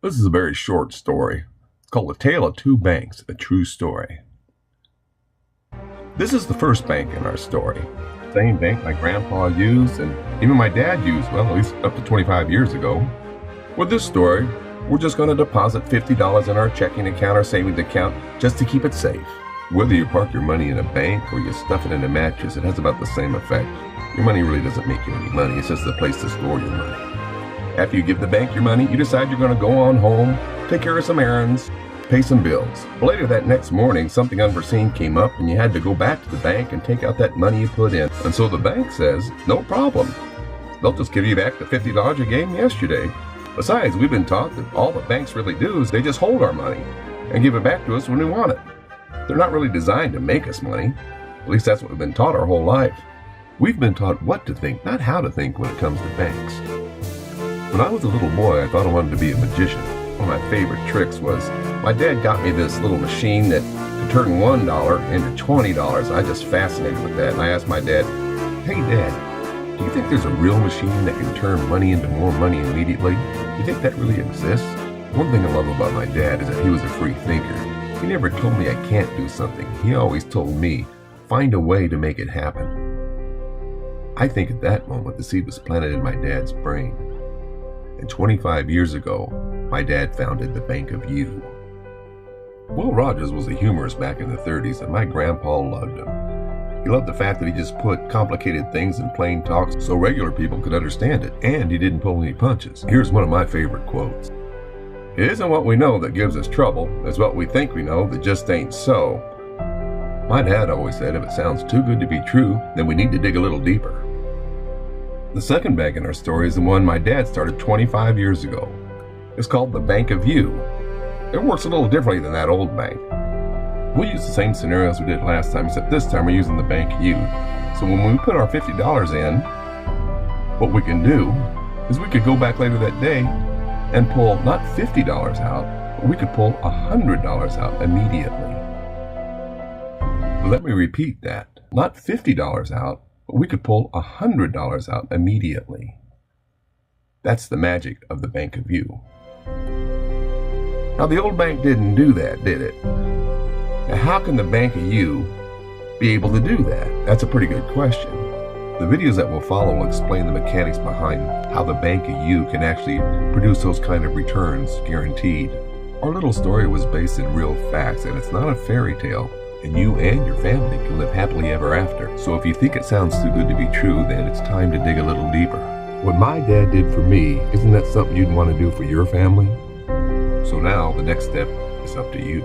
This is a very short story. It's called A Tale of Two Banks, a True Story. This is the first bank in our story. Same bank my grandpa used and even my dad used, well, at least up to 25 years ago. With this story, we're just going to deposit $50 in our checking account or savings account just to keep it safe. Whether you park your money in a bank or you stuff it in a mattress, it has about the same effect. Your money really doesn't make you any money, it's just a place to store your money. After you give the bank your money, you decide you're going to go on home, take care of some errands, pay some bills. Later that next morning, something unforeseen came up and you had to go back to the bank and take out that money you put in. And so the bank says, no problem. They'll just give you back the $50 you gave them yesterday. Besides, we've been taught that all the banks really do is they just hold our money and give it back to us when we want it. They're not really designed to make us money. At least that's what we've been taught our whole life. We've been taught what to think, not how to think when it comes to banks. When I was a little boy, I thought I wanted to be a magician. One of my favorite tricks was my dad got me this little machine that could turn $1 into $20. I was just fascinated with that. And I asked my dad, hey Dad, do you think there's a real machine that can turn money into more money immediately? Do you think that really exists? One thing I love about my dad is that he was a free thinker. He never told me I can't do something. He always told me, find a way to make it happen. I think at that moment the seed was planted in my dad's brain. And 25 years ago, my dad founded the Bank of You. Will Rogers was a humorist back in the 30s, and my grandpa loved him. He loved the fact that he just put complicated things in plain talk so regular people could understand it, and he didn't pull any punches. Here's one of my favorite quotes. It isn't what we know that gives us trouble, it's what we think we know that just ain't so. My dad always said if it sounds too good to be true, then we need to dig a little deeper. The second bank in our story is the one my dad started 25 years ago. It's called the Bank of You. It works a little differently than that old bank. We'll use the same scenarios we did last time, except this time we're using the Bank of You. So when we put our $50 in, what we can do is we could go back later that day and pull not $50 out, but we could pull $100 out immediately. Let me repeat that. Not $50 out, but we could pull $100 out immediately. That's the magic of the Bank of You. Now, the old bank didn't do that, did it? Now, how can the Bank of You be able to do that? That's a pretty good question. The videos that will follow will explain the mechanics behind how the Bank of You can actually produce those kind of returns guaranteed. Our little story was based in real facts, and it's not a fairy tale. And you and your family can live happily ever after. So if you think it sounds too good to be true, then it's time to dig a little deeper. What my dad did for me, isn't that something you'd want to do for your family? So now the next step is up to you.